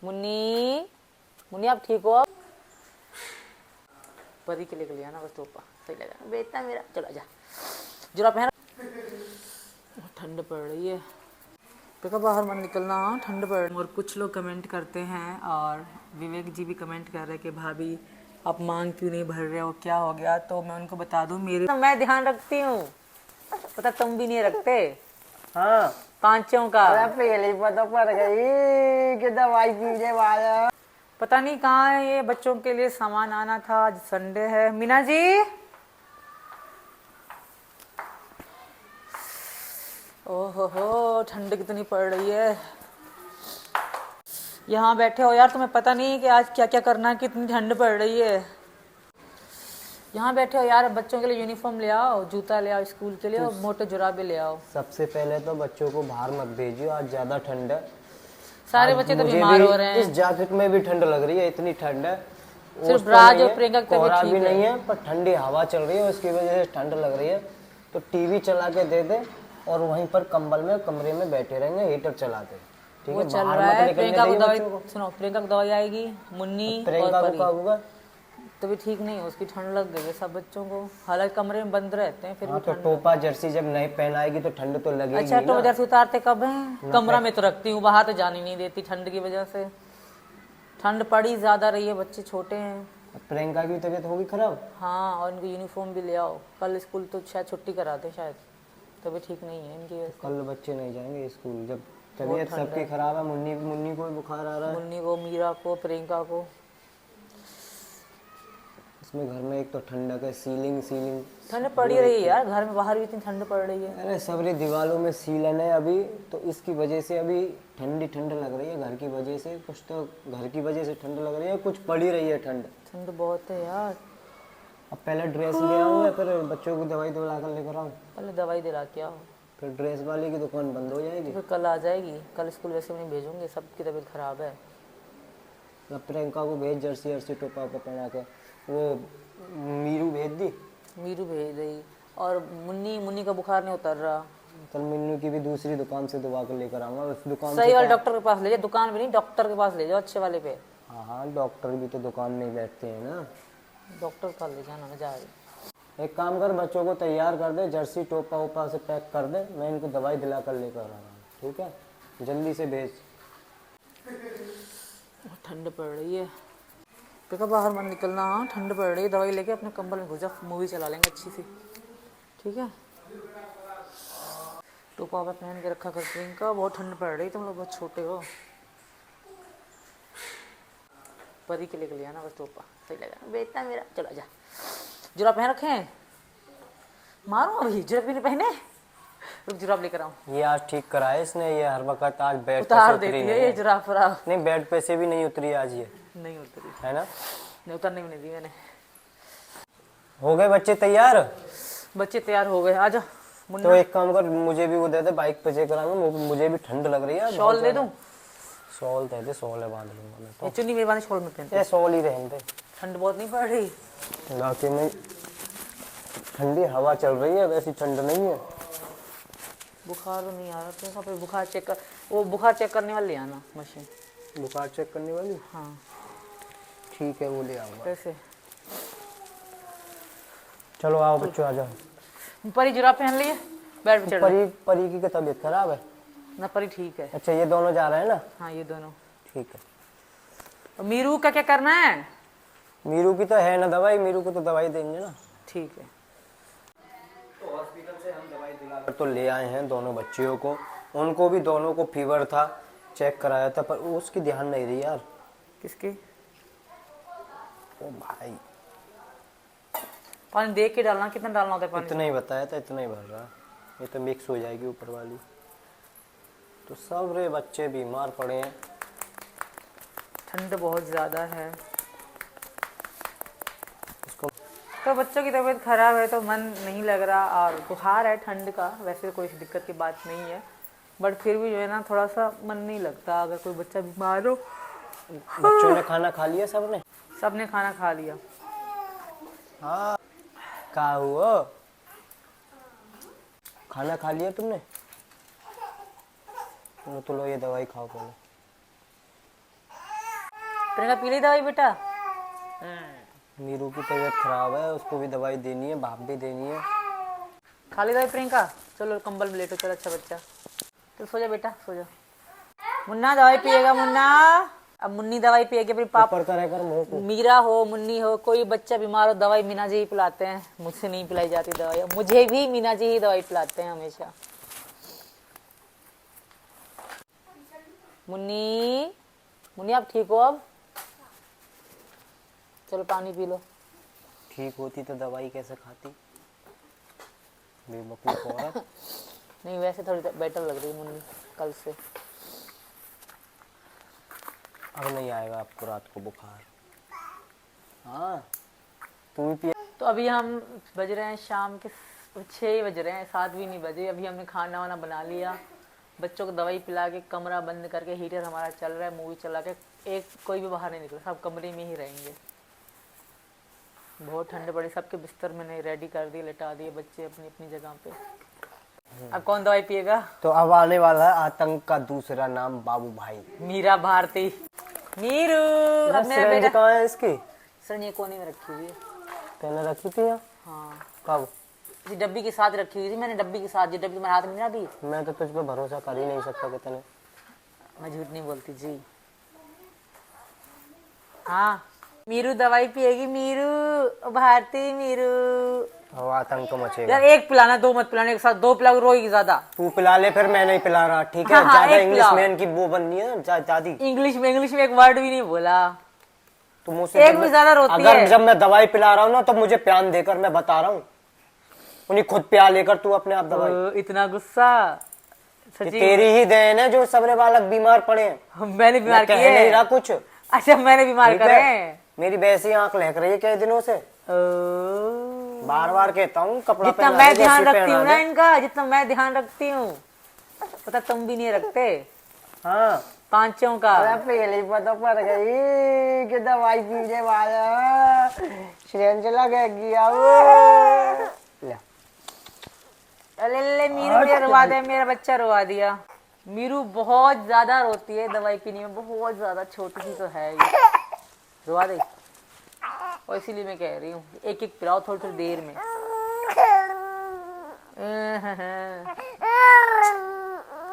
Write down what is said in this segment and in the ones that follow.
मुन्नी, मुन्नी आप ठीक हो? परी के लेके लिया ना बस टोपा, सही लगा बेटा मेरा। चलो जा, जुरा पहन। ठंड पड़ रही है, देखा बाहर मत निकलना, ठंड पड़ रही है। और कुछ लोग कमेंट करते हैं और विवेक जी भी कमेंट कर रहे हैं कि भाभी आप मांग क्यों नहीं भर रहे हो, क्या हो गया? तो मैं उनको बता दूं, मेरे तो मैं ध्यान रखती हूँ, पता तुम भी नहीं रखते। हाँ पांचों का पहले पता पड़ गई कि दवाई पीने वाला। पता नहीं कहाँ है ये, बच्चों के लिए सामान आना था, आज संडे है। मीना जी, ओहो हो ठंड कितनी पड़ रही है। यहाँ बैठे हो यार, तुम्हें पता नहीं कि आज क्या क्या करना है, कितनी ठंड पड़ रही है। यहाँ बैठे हो यार, बच्चों के लिए यूनिफॉर्म ले आओ, जूता ले आओ स्कूल के लिए, और मोटे जुराबे ले आओ। सबसे पहले तो बच्चों को बाहर मत भेजियो, आज ज्यादा ठंड है। सारे बच्चे तो बीमार हो रहे हैं। इस जैकेट में भी ठंड लग रही है, इतनी ठंड है। सिर्फ राज और प्रियंका की कोहरा तबीयत भी ठीक नहीं है, पर ठंडी हवा चल रही है, उसकी वजह से ठंड लग रही है। तो टीवी चला के दे दे और वहीं पर कंबल में कमरे में बैठे रहेंगे हीटर चला के, ठीक वो है? चल बाहर रहा मत है। निकलने प्रियंका को देइए दवाई बच्चों को। सुनो, प्रियंका को दवाई आएगी, मुन्नी प्रियंका और को परी क्या होगा? तभी ठीक नहीं है, उसकी ठंड लग गई है सब बच्चों को, हालांकि कमरे में बंद रहते हैं फिर हाँ भी तो ठंड। टोपा जर्सी जब नहीं पहनाएगी तो ठंड तो लगेगी अच्छा, तो ना। उधर से उतारते कब है? कमरा में तो रखती हूँ, बाहर तो जाने नहीं देती ठंड की वजह से। ठंड पड़ी ज्यादा रही है, बच्चे छोटे हैं। प्रियंका की तबीयत होगी खराब। हाँ, और इनको यूनिफॉर्म भी ले आओ, कल स्कूल तो शायद छुट्टी करा दे, शायद तभी ठीक नहीं है इनकी वजह से। कल बच्चे नहीं जाएंगे स्कूल जब तबीयत सबकी खराब है। मुन्नी को भी बुखार आ रहा है। मुन्नी को, मीरा को, प्रियंका को। इसमें घर में एक तो ठंडक है, सीलिंग ठंड पड़ी रही है यार, घर में बाहर भी इतनी ठंड पड़ रही है। अरे सबरी दीवारों में सीलन है अभी, तो इसकी वजह से अभी ठंड लग रही है। घर की वजह से कुछ तो घर की वजह से ठंड लग रही है, कुछ पड़ी रही है ठंड। ठंड बहुत है यार। अब पहले ड्रेस ले आऊँ या फिर बच्चों की दवाई दिला कर लेकर आऊँ? पहले दवाई दिला के आओ, फिर ड्रेस वाले की दुकान बंद हो जाएगी। फिर कल आ जाएगी। कल स्कूल वैसे भी नहीं भेजूंगे, सबकी तबीयत खराब है। अब प्रियंका को भेज जर्सी टोपा पहना के। वो मीरू भेज दी, मीरू भेज रही। और मुन्नी का बुखार नहीं उतर रहा। कल मिन्नू की भी दूसरी दुकान से दवा कर लेकर आऊंगा। उस दुकान सही से वाले डॉक्टर के पास ले जाओ, दुकान भी नहीं, डॉक्टर के पास ले जाओ, अच्छे वाले पे। हाँ डॉक्टर भी तो दुकान में ही बैठते हैं ना। डॉक्टर के पास ले जाना, मजा आएगी। एक काम कर, बच्चों को तैयार कर दे, जर्सी टोपा ओपा से पैक कर दे, मैं इनको दवाई दिला कर लेकर आ रहा हूँ, ठीक है? जल्दी से भेज। ठंड पड़ रही है, देखो बाहर मत निकलना, हाँ ठंड पड़ रही है। दवाई लेके अपने कंबल में घुस जा, मूवी चला लेंगे अच्छी सी, ठीक है? टोपा वोपा पहन के रखा कर प्रियंका, बहुत ठंड पड़ रही है, तुम लोग बहुत छोटे हो। परी के लेके लिया ना बस टोपा, सही लगा बेटा मेरा। चलो जा, जुराब पहन रखे हैं, मारो अभी, जुराब भी नहीं पहने, रुक जुराब लेकर आऊं। ये आज ठीक करा है इसने, ये हर वक्त आज बेड पे उतार से उतरी देती नहीं है ये जुराब फराब। नहीं, बेड पे से भी नहीं उतरी आज, ये नहीं उतरी है ना? नहीं, उतरने भी नहीं दी मैंने। हो गए बच्चे तैयार? बच्चे तैयार हो गए, आजा मुन्ना। तो एक काम कर, मुझे भी वो दे दे, बाइक पे चेक कराऊंगा, मुझे भी ठंड लग रही है। शॉल दे दूं? शॉल दे दे, शॉल है, बांध लूंगा मैं तो। ये चुन्नी मेरे वाले शॉल में पहनते, ये शॉल ही रहने दे, ठंड बहुत नहीं पड़ रही। इलाके में ठंडी हवा चल रही है, वैसी ठंड नहीं है। बुखार तो नहीं आ रहा, तो फिर बुखार चेक कर, वो बुखार चेक करने वाले ले आना मशीन। बुखार चेक करने वाली? हाँ ठीक है, वो ले आऊंगा। कैसे? चलो आओ बच्चों, आ जाओ। परी जुराब पहन लिए, बेड पे चढ़ रहे। परी की तबीयत खराब है ना, परी ठीक है। अच्छा, ये दोनों जा रहे हैं ना? हाँ ये दोनों ठीक है। और मीरू का क्या करना है? मीरू की तो है ना दवाई, मीरू को तो दवाई देंगे ना। ठीक है। तो हॉस्पिटल से हम दवाई दिलाकर तो ले आए हैं दोनों बच्चियों को। उनको भी दोनों को फीवर था, चेक कराया था, पर उसकी ध्यान नहीं रही यार। किसकी? ओ भाई, पानी देख के डालना, कितना डालना होता है पानी? इतना ही बताया था, इतना ही भर रहा, ये तो मिक्स हो जाएगी ऊपर वाली। तो सब रे बच्चे बीमार पड़े हैं, ठंड बहुत ज़्यादा है। इसको तो बच्चों की तबीयत खराब है तो मन नहीं लग रहा, और बुखार है ठंड का, वैसे कोई दिक्कत की बात नहीं है, बट फिर भी जो है ना थोड़ा सा मन नहीं लगता अगर कोई बच्चा बीमार हो। बच्चों ने खाना खा लिया सबने? सबने खाना खा लिया। हाँ, क्या हुआ? खाना खा लिया तुमने? तो लो ये दवाई खाओ पहले। प्रियंका पी ली दवाई बेटा? मीरू की तबीयत खराब है, उसको भी दवाई देनी है, भाप भी देनी है। खा ली दवाई प्रियंका? चलो कंबल में लेटो, चलो अच्छा बच्चा। तो सो जा बेटा, सो जा। मुन्ना दवाई पिएगा मुन्ना। अब मुन्नी दवाई पिएगी अपने पापा। ऊपर करे कर मुंह को। मीरा हो, मुन्नी हो, कोई बच्चा बीमार हो, दवाई मीना जी ही पिलाते हैं, मुझसे नहीं पिलाई जाती दवाई। मुझे भी मीना जी ही दवाई पिलाते हैं हमेशा। मुन्नी, मुन्नी आप ठीक हो अब? चलो पानी पी लो। ठीक होती तो दवाई कैसे खाती, बेवकूफ औरत। नहीं वैसे थोड़ी बेटर लग रही है मुन्नी कल से। अब नहीं आएगा आपको रात को बुखार। हाँ तू भी पिया। तो अभी हम बज रहे हैं शाम के 6 बज रहे हैं, 7 भी नहीं बजे। अभी हमने खाना वाना बना लिया, बच्चों को दवाई पिला के कमरा बंद करके हीटर हमारा चल रहा है, मूवी चला के एक कोई भी बाहर नहीं निकला, सब कमरे में ही रहेंगे। बहुत ठंड पड़ी, सबके बिस्तर मैंने रेडी कर दिए, लिटा दिए बच्चे अपनी अपनी जगह पे। अब कौन दवाई पिएगा? तो अब आने वाला है आतंक का दूसरा नाम, बाबू भाई। मीरा भारती। मीरू अब मेरा बेटा कहाँ है इसकी? सर ये कोने में रखी हुई है। पहले रखी थी यहाँ? हाँ कब? इसी डब्बी के साथ रखी हुई थी मैंने, डब्बी के साथ। जो डब्बी तुम्हारे हाथ में ना अभी। मैं तो तुझ पे भरोसा कर ही नहीं सकता कितने। मैं झूठ नहीं बोलती जी। हाँ मीरू दवाई पिएगी, मीरू भारती मीरू। और आतंक मचेगा। यार एक पिलाना, दो मत पिलाने के साथ, दो पिलाओ रोएगी ज्यादा। तू पिला ले, फिर मैं नहीं पिला रहा, ठीक है? हाँ, ज्यादा एक इंग्लिश पिलाओ। मैन की वो बननी है ना दादी। इंग्लिश में एक वर्ड भी नहीं बोला। तो मुझसे एक भी ज्यादा रोती अगर है। जब मैं दवाई पिला रहा हूँ ना तो मुझे प्यान देकर, मैं बता रहा हूँ, उन्हें खुद प्या लेकर तू अपने आप दवाई। इतना गुस्सा ये तेरी ही देन है जो सबरे बालक बीमार पड़े हैं। मैंने बीमार कह किए? नहीं रहा कुछ। अच्छा मैंने बीमार ठीक करे? है? मेरी वैसी आंख लहक रही है कई दिनों से। बार बार कहता हूँ कपड़ा जितना मैं ध्यान रखती हूँ ना इनका, जितना मैं ध्यान रखती हूँ, पता तुम भी नहीं रखते। हाँ पांचों का पहले पता पड़ गई कि दवाई पीने वाला सिरिंज लगा गया। ले मीरू मेरा रुआ दिया, मेरा बच्चा रुआ दिया। मीरू बहुत ज्यादा रोती है दवाई पीने में, बहुत ज्यादा। छोटी सी तो है ये, रुआ दे। और इसीलिए मैं कह रही हूँ एक एक पिलाओ थोड़ी थोड़ी देर में।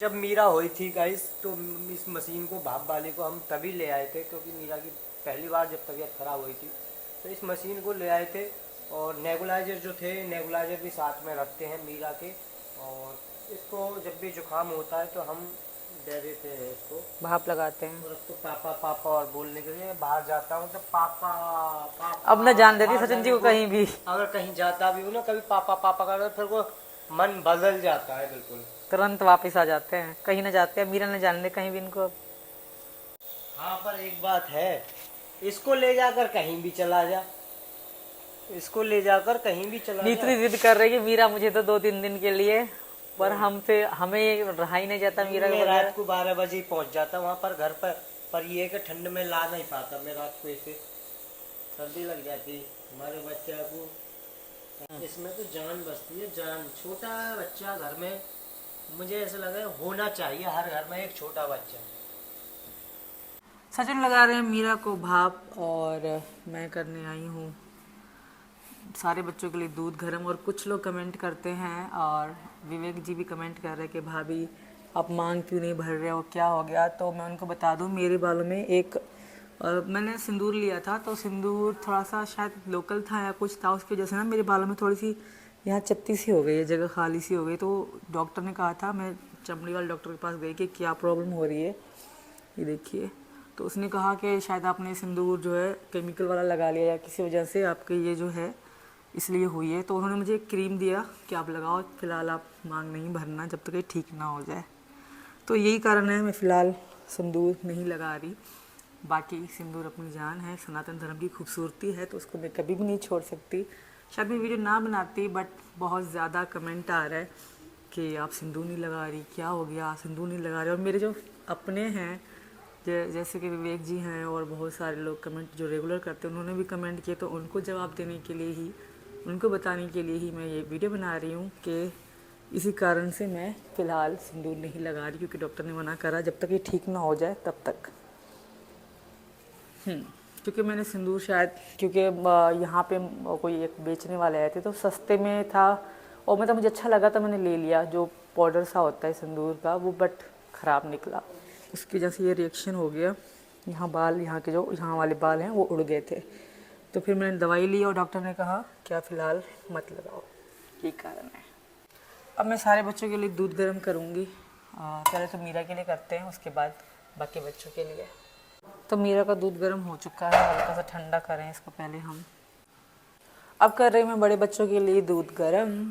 जब मीरा हुई थी गाइस, तो इस मशीन को, भाप वाली को हम तभी ले आए थे क्योंकि मीरा की पहली बार जब तबीयत खराब हुई थी तो इस मशीन को ले आए थे। और नेबुलाइजर जो थे, नेबुलाइजर भी साथ में रखते हैं मीरा के। और इसको जब भी जुकाम होता है तो हम दे देते हैं, इसको भाप लगाते हैं। और उसको पापा पापा और बोलने के लिए बाहर जाता हूँ तो पापा पापा। अब न जान देती बाहर सचिन जी जाने को कहीं भी। अगर कहीं जाता भी हूँ ना, कभी पापा पापा करता फिर वो मन बदल जाता है बिल्कुल। तुरंत वापस आ जाते हैं, कहीं न जाते हैं। मीरा ने जान ले कहीं भी इनको। हाँ पर एक बात है, इसको ले जाकर कहीं भी चला जा, इसको ले जाकर कहीं भी चला जा। इतनी जिद कर रही है मीरा मुझे तो 2-3 दिन के लिए, पर हमसे हमें रहा ही नहीं जाता मीरा मैं के रात बगैर। को 12 बजे ही पहुंच जाता वहाँ पर घर पर ये है कि ठंड में ला नहीं पाता मैं रात को, ऐसे सर्दी लग जाती हमारे बच्चा को। इसमें तो जान बसती है, जान। छोटा बच्चा घर में, मुझे ऐसा लगा होना चाहिए हर घर में एक छोटा बच्चा। सचिन लगा रहे हैं मीरा को भाप, और मैं करने आई हूँ सारे बच्चों के लिए दूध गर्म। और कुछ लोग कमेंट करते हैं, और विवेक जी भी कमेंट कर रहे हैं कि भाभी आप मांग क्यों नहीं भर रहे हो, क्या हो गया? तो मैं उनको बता दूं, मेरे बालों में एक मैंने सिंदूर लिया था, तो सिंदूर थोड़ा सा शायद लोकल था या कुछ था, उसकी वजह से ना मेरे बालों में थोड़ी सी यहाँ चत्ती सी हो गई है, जगह खाली सी हो गई। तो डॉक्टर ने कहा था, मैं चमड़ी वाले डॉक्टर के पास गई कि क्या प्रॉब्लम हो रही है, ये देखिए। तो उसने कहा कि शायद आपने सिंदूर जो है केमिकल वाला लगा लिया या किसी वजह से आपके ये जो है इसलिए हुई है। तो उन्होंने मुझे एक क्रीम दिया कि आप लगाओ, फ़िलहाल आप मांग नहीं भरना जब तक ये ठीक ना हो जाए। तो यही कारण है मैं फ़िलहाल सिंदूर नहीं लगा रही। बाकी सिंदूर अपनी जान है, सनातन धर्म की खूबसूरती है, तो उसको मैं कभी भी नहीं छोड़ सकती। शायद मैं वीडियो ना बनाती, बट बहुत ज़्यादा कमेंट आ रहा है कि आप सिंदूर नहीं लगा रही, क्या हो गया, सिंदूर नहीं लगा रही। और मेरे जो अपने हैं जैसे कि विवेक जी हैं और बहुत सारे लोग कमेंट जो रेगुलर करते हैं, उन्होंने भी कमेंट किए, तो उनको जवाब देने के लिए ही, उनको बताने के लिए ही मैं ये वीडियो बना रही हूँ कि इसी कारण से मैं फ़िलहाल सिंदूर नहीं लगा रही, क्योंकि डॉक्टर ने मना करा जब तक ये ठीक ना हो जाए तब तक। क्योंकि मैंने सिंदूर शायद क्योंकि यहाँ पे कोई एक बेचने वाले आए थे तो सस्ते में था और मतलब मुझे अच्छा लगा तो मैंने ले लिया। जो पाउडर सा होता है सिंदूर का वो बट ख़राब निकला, उसकी वजह से ये रिएक्शन हो गया। यहाँ बाल, यहाँ के जो यहाँ वाले बाल हैं वो उड़ गए थे। तो फिर मैंने दवाई ली और डॉक्टर ने कहा क्या फ़िलहाल मत लगाओ, यही कारण है। अब मैं सारे बच्चों के लिए दूध गर्म करूँगी। पहले तो मीरा के लिए करते हैं, उसके बाद बाकी बच्चों के लिए। तो मीरा का दूध गर्म हो चुका है, हल्का सा ठंडा करें इसको पहले हम। अब कर रही हूँ मैं बड़े बच्चों के लिए दूध गर्म।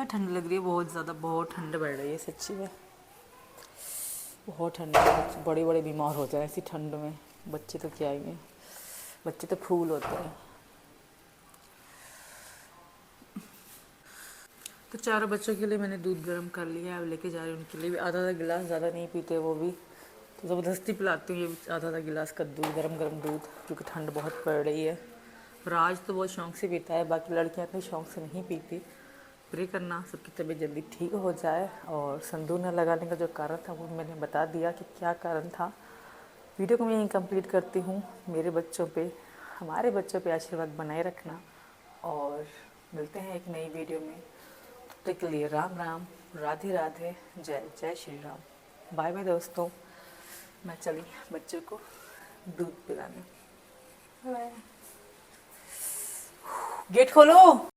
ठंड लग रही है बहुत ज़्यादा, बहुत ठंड बढ़ रही है सच्ची में, बहुत ठंड है। बड़े बड़े बीमार होते हैं ऐसी ठंड में, बच्चे तो क्या ही हैं, बच्चे तो फूल होते हैं। तो चारों बच्चों के लिए मैंने दूध गर्म कर लिया है, अब लेके जा रही हूँ उनके लिए भी। आधा गिलास, ज़्यादा नहीं पीते वो भी, तो ज़बरदस्ती पिलाती हूँ ये आधा गिलास का दूध, गरम गरम दूध, क्योंकि ठंड बहुत पड़ रही है। राज तो बहुत शौक़ से पीता है, बाकी लड़कियाँ इतने शौक़ से नहीं पीती। प्रे करना सबकी तबीयत जल्दी ठीक हो जाए। और सिंदूर न लगाने का जो कारण था वो मैंने बता दिया कि क्या कारण था। वीडियो को मैं यहीं कंप्लीट करती हूँ। मेरे बच्चों पे, हमारे बच्चों पे आशीर्वाद बनाए रखना और मिलते हैं एक नई वीडियो में। तब तक के लिए राम राम, राधे राधे, जय जय श्री राम। बाय बाय दोस्तों, मैं चली बच्चों को दूध पिलाने। बाय। गेट खोलो।